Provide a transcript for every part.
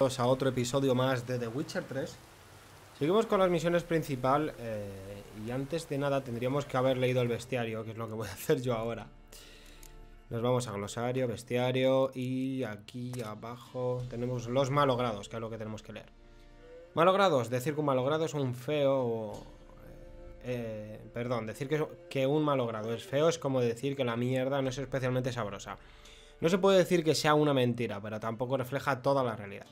A otro episodio más de The Witcher 3. Seguimos con las misiones principal y antes de nada tendríamos que haber leído el bestiario, que es lo que voy a hacer yo ahora. Nos vamos a glosario, bestiario y aquí abajo tenemos los malogrados, que es lo que tenemos que leer. Malogrados, decir que un malogrado es un feo... perdón, decir que un malogrado es feo es como decir que la mierda no es especialmente sabrosa. No se puede decir que sea una mentira, pero tampoco refleja toda la realidad.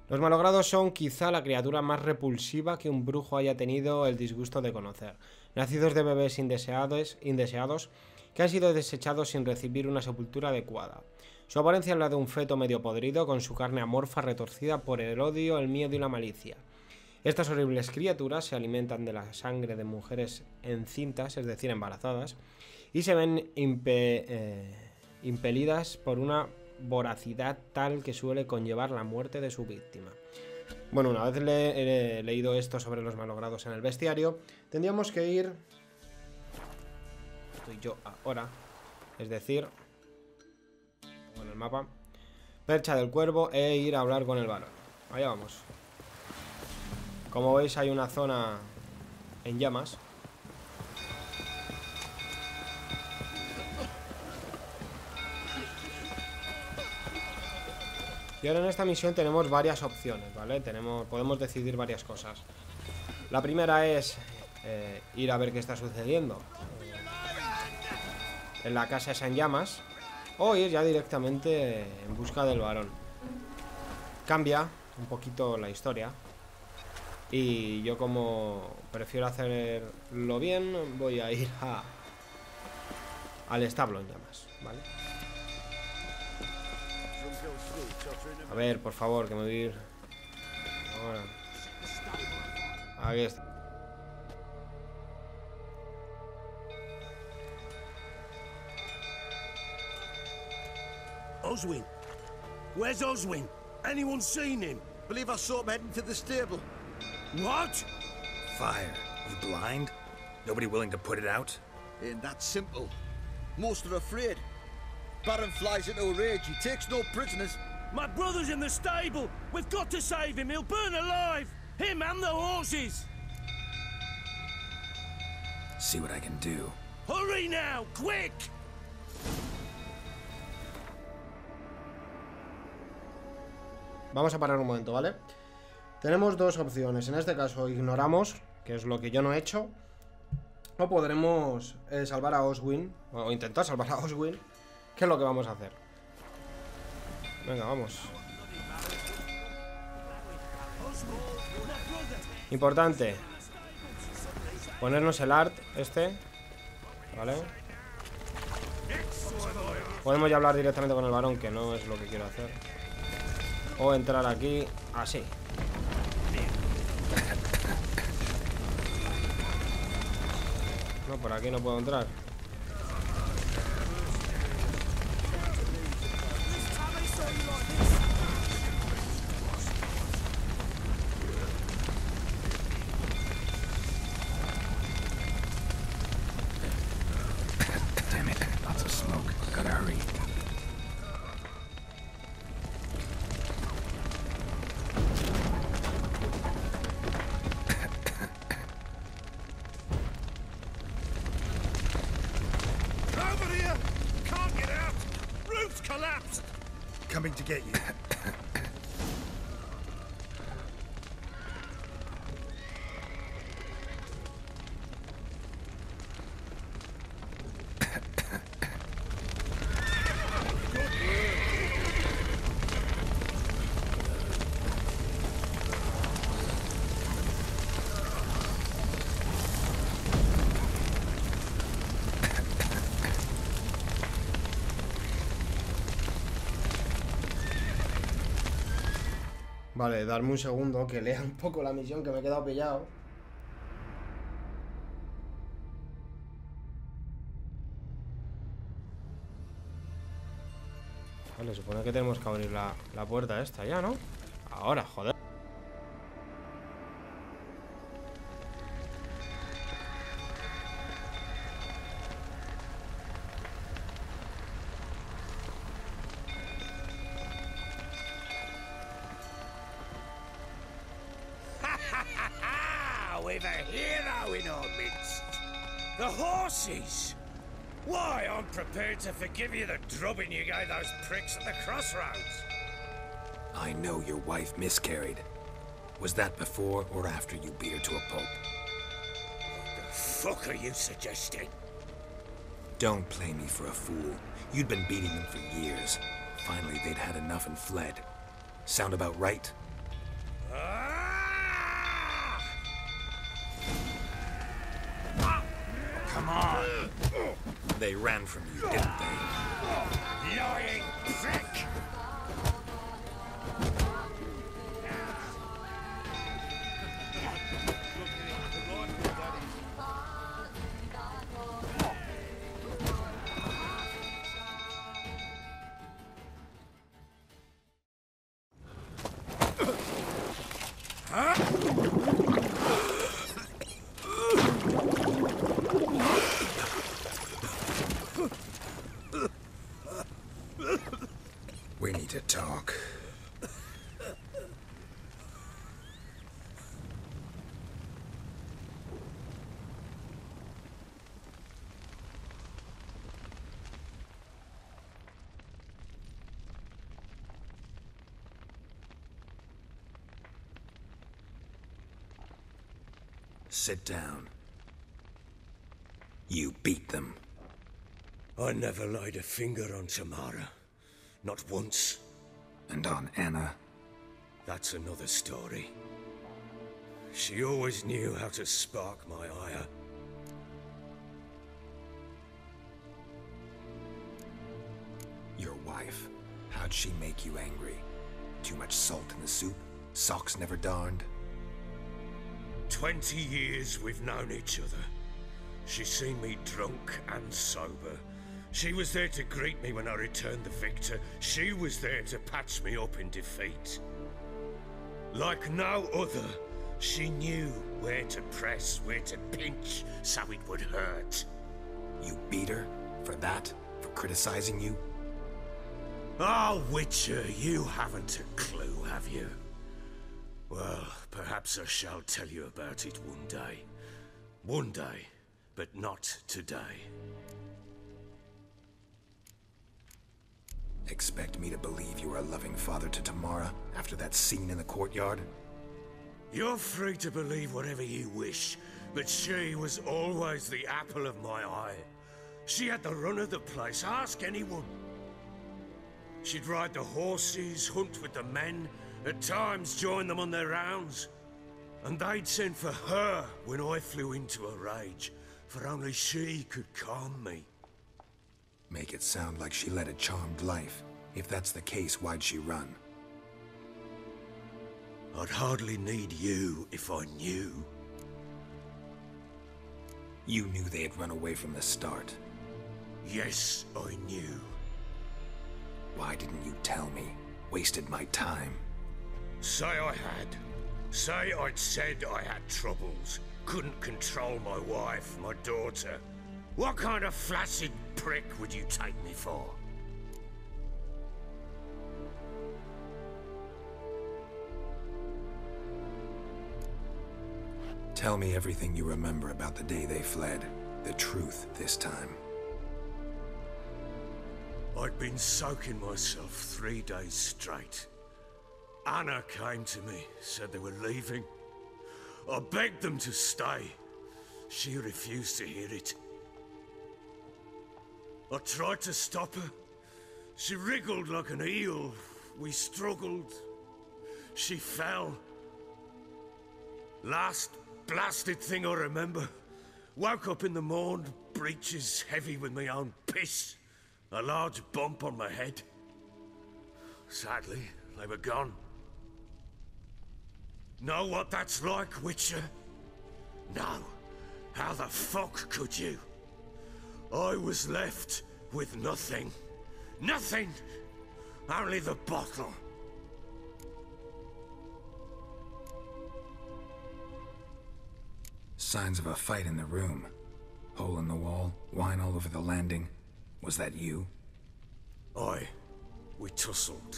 Los malogrados son quizá la criatura más repulsiva que un brujo haya tenido el disgusto de conocer. Nacidos de bebés indeseados que han sido desechados sin recibir una sepultura adecuada. Su apariencia es la de un feto medio podrido, con su carne amorfa retorcida por el odio, el miedo y la malicia. Estas horribles criaturas se alimentan de la sangre de mujeres encintas, es decir, embarazadas, y se ven impelidas por una voracidad tal que suele conllevar la muerte de su víctima. Bueno, una vez he leído esto sobre los malogrados en el bestiario, tendríamos que ir... Estoy yo ahora, es decir, con el mapa, percha del cuervo e ir a hablar con el varón. Allá vamos. Como veis hay una zona en llamas. Y ahora en esta misión tenemos varias opciones, ¿vale? Podemos decidir varias cosas. La primera es ir a ver qué está sucediendo en la casa esa en llamas, o ir ya directamente en busca del varón. Cambia un poquito la historia y yo, como prefiero hacerlo bien, voy a ir al establo en llamas, ¿vale? A ver, por favor, que me voy a ir. Ahora. Aquí está. Oswin? Where's Oswin? Anyone seen him? Believe I saw him heading to the stable. What? Fire. You blind? Nobody willing to put it out? Ain't that simple. Most are afraid. Baron flies into a rage. He takes no prisoners. My brother's in the stable. We've got to save him. He'll burn alive. Him and the horses. See what I can do. Hurry now, quick! Vamos a parar un momento, ¿vale? Tenemos dos opciones. En este caso ignoramos, que es lo que yo no he hecho, o podremos salvar a Oswin, o intentar salvar a Oswin, que es lo que vamos a hacer. Venga, vamos. Importante ponernos el art este, ¿vale? Podemos ya hablar directamente con el varón, que no es lo que quiero hacer. O entrar aquí, así. No, por aquí no puedo entrar. Damn it, lots of smoke. Gotta hurry. Over here! Can't get out! Roof's collapsed! Coming to get you. Vale, darme un segundo que lea un poco la misión, que me he quedado pillado. Vale, supone que tenemos que abrir la puerta esta ya, ¿no? Ahora, joder. we've a hero in our midst. The horses! Why, I'm prepared to forgive you the drubbing you gave those pricks at the crossroads. I know your wife miscarried. Was that before or after you beat her to a pulp? What the fuck are you suggesting? Don't play me for a fool. You'd been beating them for years. Finally, they'd had enough and fled. Sound about right? Come on! They ran from you, didn't they? Lying prick! We need to talk. Sit down. You beat them. I never laid a finger on Tamara. Not once. And on Anna. That's another story. She always knew how to spark my ire. Your wife. How'd she make you angry? Too much salt in the soup? Socks never darned? 20 years we've known each other. She's seen me drunk and sober. She was there to greet me when I returned the victor. She was there to patch me up in defeat. Like no other, she knew where to press, where to pinch, so it would hurt. You beat her? For that? For criticizing you? Oh, Witcher, you haven't a clue, have you? Well, perhaps I shall tell you about it one day. One day, but not today. Expect me to believe you are a loving father to Tamara after that scene in the courtyard? You're free to believe whatever you wish, but she was always the apple of my eye. She had the run of the place, ask anyone. She'd ride the horses, hunt with the men, at times join them on their rounds. And they'd send for her when I flew into a rage, for only she could calm me. Make it sound like she led a charmed life. If that's the case, why'd she run? I'd hardly need you if I knew. You knew they had run away from the start. Yes, I knew. Why didn't you tell me? Wasted my time. Say I had. Say I'd said I had troubles. Couldn't control my wife, my daughter. What kind of flaccid prick would you take me for? Tell me everything you remember about the day they fled. The truth this time. I'd been soaking myself 3 days straight. Anna came to me, said they were leaving. I begged them to stay. She refused to hear it. I tried to stop her. She wriggled like an eel. We struggled. She fell. Last blasted thing I remember. Woke up in the morn, breeches heavy with my own piss. A large bump on my head. Sadly, they were gone. Know what that's like, Witcher? No. How the fuck could you? I was left with nothing. Nothing! Only the bottle. Signs of a fight in the room. Hole in the wall, wine all over the landing. Was that you? Aye. We tussled.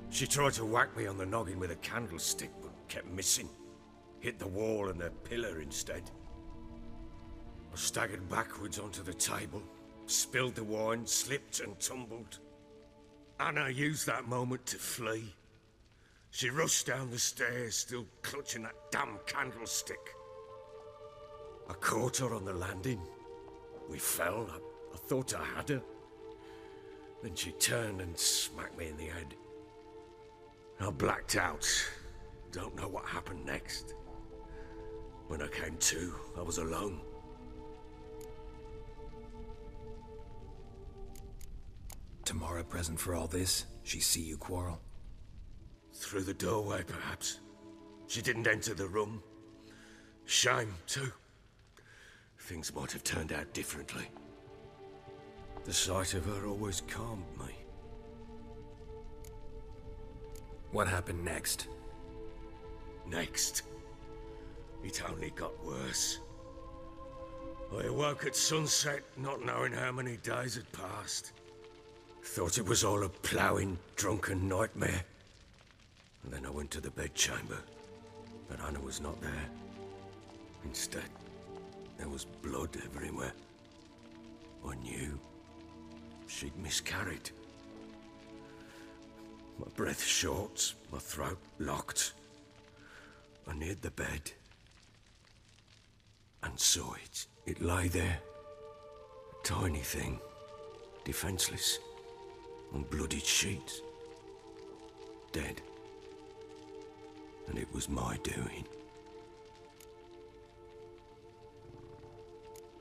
She tried to whack me on the noggin with a candlestick, but kept missing. hit the wall and a pillar instead. I staggered backwards onto the table, spilled the wine, slipped and tumbled. Anna used that moment to flee. She rushed down the stairs, still clutching that damn candlestick. I caught her on the landing. We fell. I thought I had her. Then she turned and smacked me in the head. I blacked out. Don't know what happened next. When I came to, I was alone. Tamara present for all this? She see you quarrel? Through the doorway, perhaps. She didn't enter the room. Shame, too. Things might have turned out differently. The sight of her always calmed me. What happened next? Next, it only got worse. I awoke at sunset, not knowing how many days had passed. Thought it was all a ploughing, drunken nightmare. And then I went to the bedchamber, but Anna was not there. Instead, there was blood everywhere. I knew she'd miscarried. My breath short, my throat locked. I neared the bed and saw it. It lay there, a tiny thing, defenseless, on bloodied sheets, dead. And it was my doing.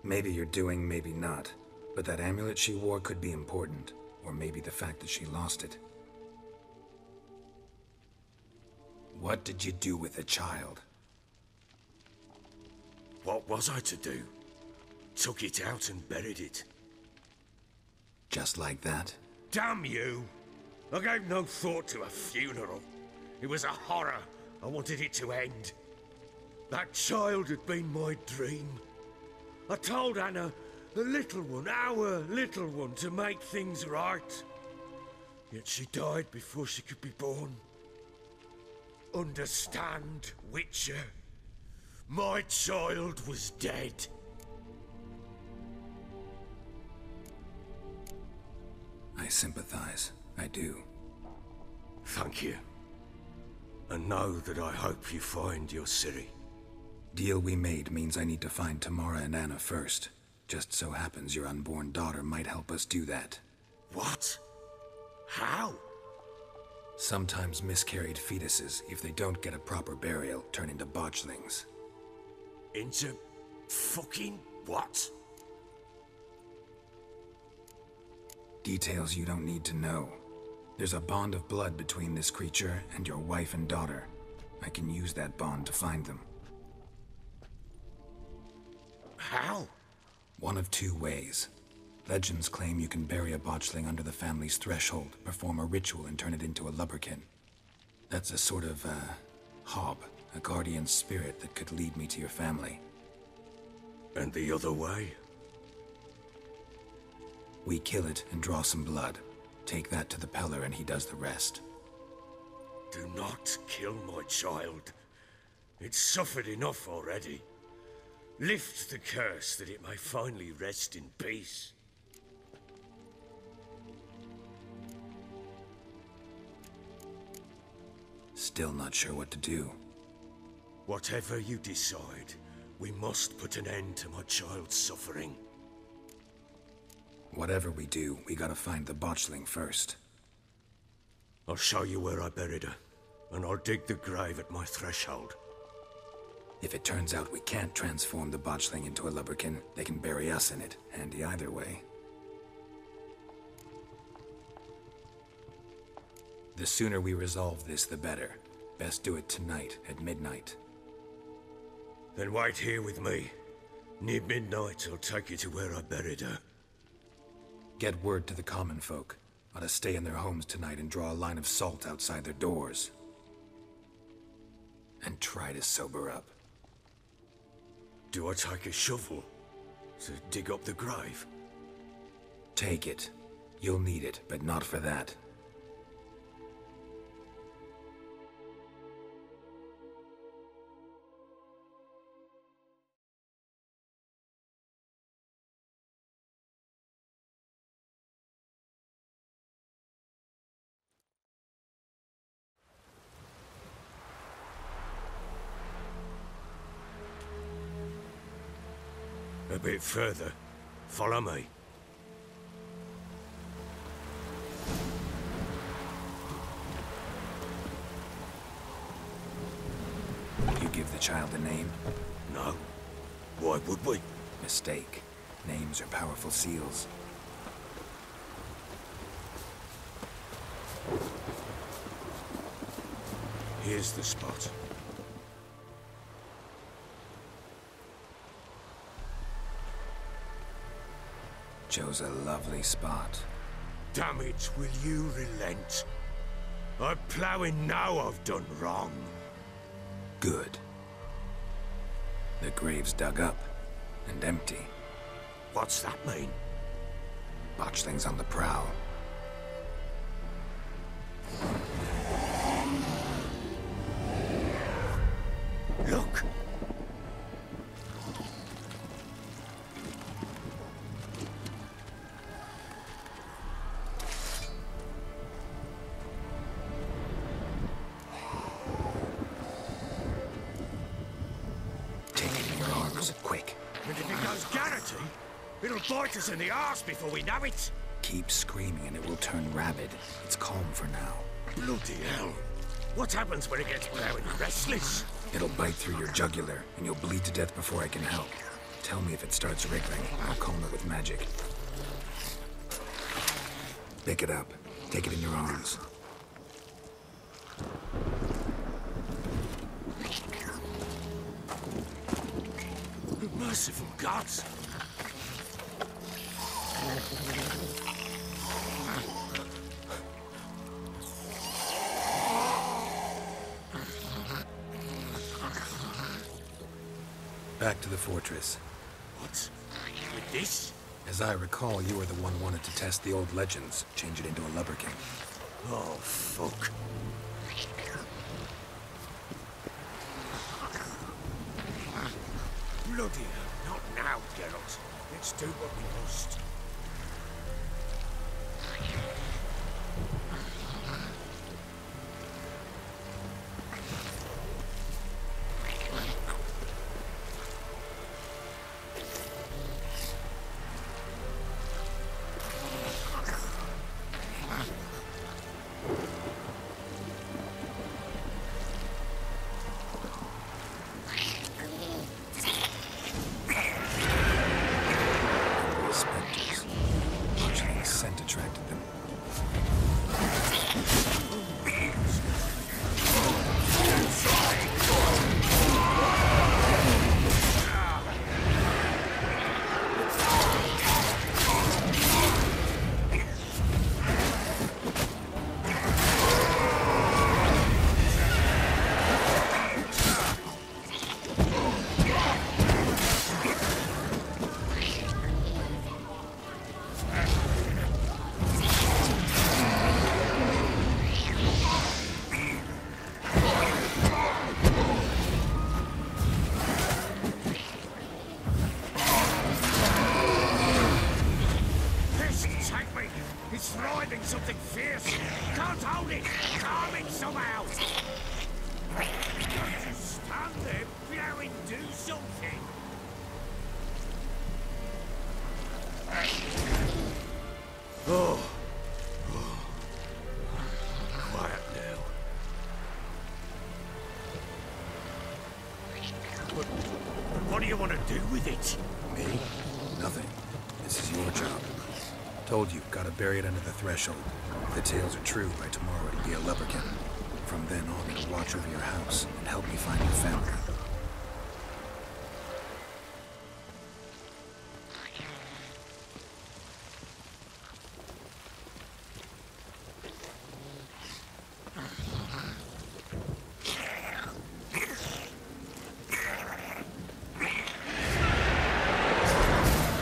Maybe you're doing, maybe not. But that amulet she wore could be important. Or maybe the fact that she lost it. What did you do with the child? What was I to do? Took it out and buried it. Just like that? Damn you! I gave no thought to a funeral. It was a horror. I wanted it to end. That child had been my dream. I told Anna, the little one, our little one, to make things right. Yet she died before she could be born. Understand, Witcher? My child was dead. I sympathize. I do. Thank you. And know that I hope you find your Ciri. Deal we made means I need to find Tamara and Anna first. Just so happens your unborn daughter might help us do that. What? How? Sometimes miscarried fetuses, if they don't get a proper burial, turn into botchlings. Into fucking what? Details you don't need to know. There's a bond of blood between this creature and your wife and daughter. I can use that bond to find them. How? One of two ways. Legends claim you can bury a botchling under the family's threshold, perform a ritual and turn it into a lubberkin. That's a sort of, hob, a guardian spirit that could lead me to your family. And the other way? We kill it and draw some blood. Take that to the Peller and he does the rest. Do not kill my child. It's suffered enough already. Lift the curse that it may finally rest in peace. Still not sure what to do. Whatever you decide, we must put an end to my child's suffering. Whatever we do, we gotta find the botchling first. I'll show you where I buried her, and I'll dig the grave at my threshold. If it turns out we can't transform the botchling into a lubberkin, they can bury us in it. Handy either way. The sooner we resolve this, the better. Best do it tonight, at midnight. Then wait here with me. Near midnight, I'll take you to where I buried her. Get word to the common folk. Ought to stay in their homes tonight and draw a line of salt outside their doors. And try to sober up. Do I take a shovel to dig up the grave? Take it. You'll need it, but not for that. A bit further. Follow me. You give the child a name? No. Why would we? Mistake. Names are powerful seals. Here's the spot. Chose a lovely spot. Damn it, will you relent? I'm ploughing now I've done wrong. Good. The grave's dug up and empty. What's that mean? Botchlings on the prowl. Look! Take it in your arms, quick. And if it goes Garrity, it'll bite us in the arse before we know it. Keep screaming and it will turn rabid. It's calm for now. Bloody hell. What happens when it gets blowing restless? It'll bite through your jugular, and you'll bleed to death before I can help. Tell me if it starts wriggling. I'll calm it with magic. Pick it up. Take it in your arms. Merciful gods! Back to the fortress. What? With this? As I recall, you were the one wanted to test the old legends, change it into a lubberkin. Oh, fuck. Bloody hell, not now, Geralt. Let's do what we must. Something fierce. Can't hold it. Calm it somehow. Just stand there, blowing, do something. Oh. Quiet now. What do you want to do with it? Me? Nothing. This is your job. Told you, gotta bury it under the threshold. If the tales are true, by tomorrow it'll be a lubberkin. From then on, it'll watch over your house and help me find your family.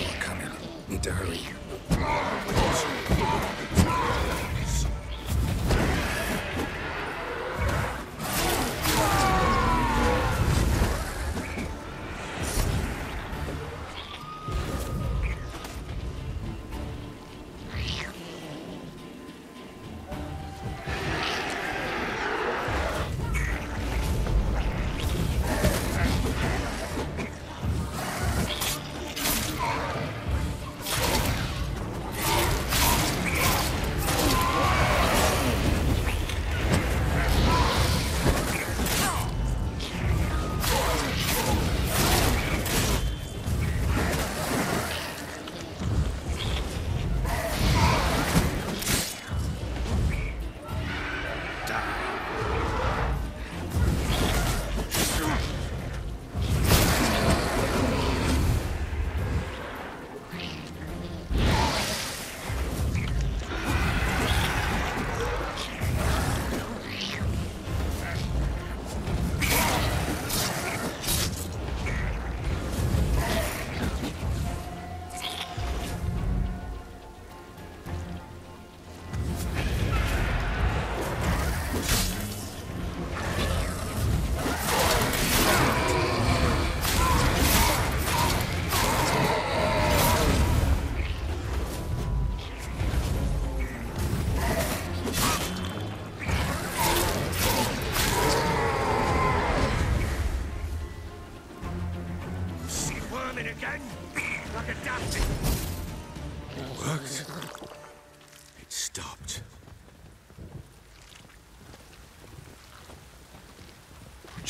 More coming. Need to hurry.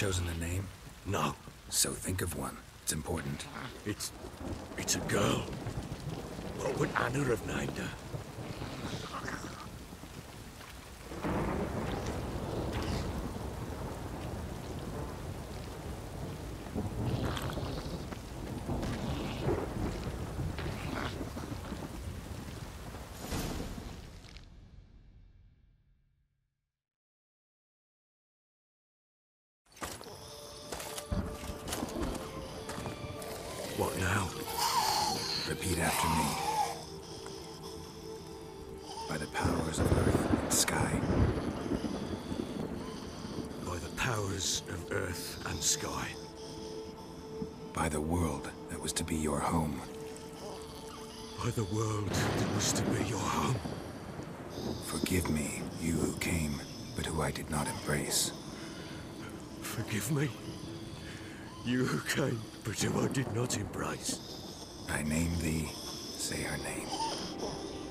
chosen a name? No, So think of one. It's important. it's a girl. What would Anna have named her? What now? Repeat after me. By the powers of earth and sky. By the powers of earth and sky. By the world that was to be your home. By the world that was to be your home. Forgive me, you who came, but who I did not embrace. Forgive me. You who came, but who I did not embrace. I name thee, say her name,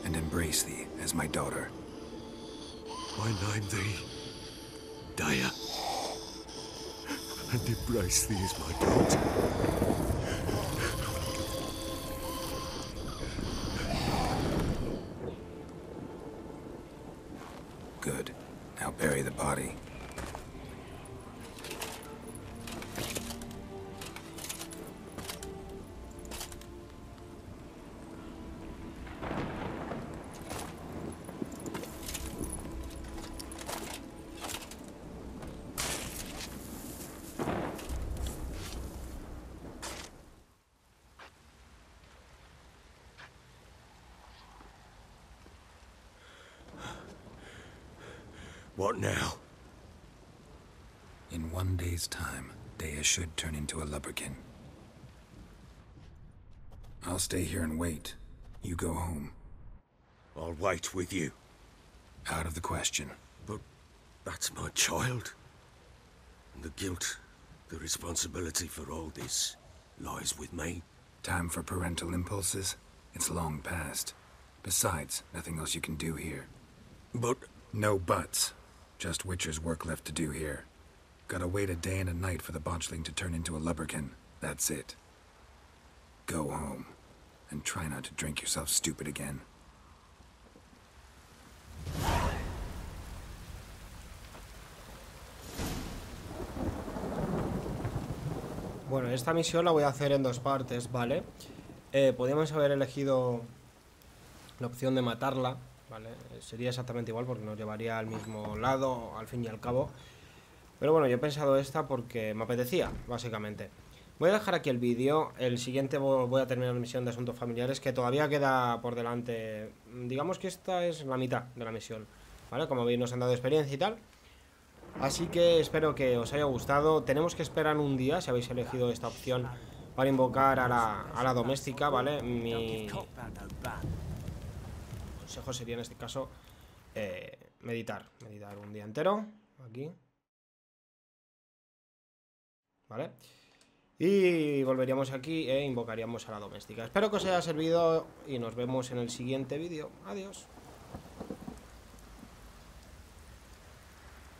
and embrace thee as my daughter. I name thee Daya, and embrace thee as my daughter. Good. Now bury the body. What now? In 1 day's time, Daya should turn into a lubberkin. I'll stay here and wait. You go home. I'll wait with you. Out of the question. But that's my child. And the guilt, the responsibility for all this lies with me. Time for parental impulses? It's long past. Besides, nothing else you can do here. But No buts. Just Witcher's work left to do here. Gotta wait a day and a night for the botchling to turn into a lubberkin. That's it. Go home. And try not to drink yourself stupid again. Bueno, esta misión la voy a hacer en 2 partes, ¿vale? Podríamos haber elegido la opción de matarla, ¿vale? Sería exactamente igual porque nos llevaría al mismo lado, al fin y al cabo. Pero bueno, yo he pensado esta porque me apetecía, básicamente. Voy a dejar aquí el vídeo. El siguiente voy a terminar la misión de asuntos familiares, que todavía queda por delante. Digamos que esta es la mitad de la misión, ¿vale? Como veis, nos han dado experiencia y tal. Así que espero que os haya gustado. Tenemos que esperar un día, si habéis elegido esta opción, para invocar a la doméstica, ¿vale? Mi consejo sería en este caso meditar un día entero, aquí, ¿vale? Y volveríamos aquí e invocaríamos a la doméstica. Espero que os haya servido y nos vemos en el siguiente vídeo. Adiós.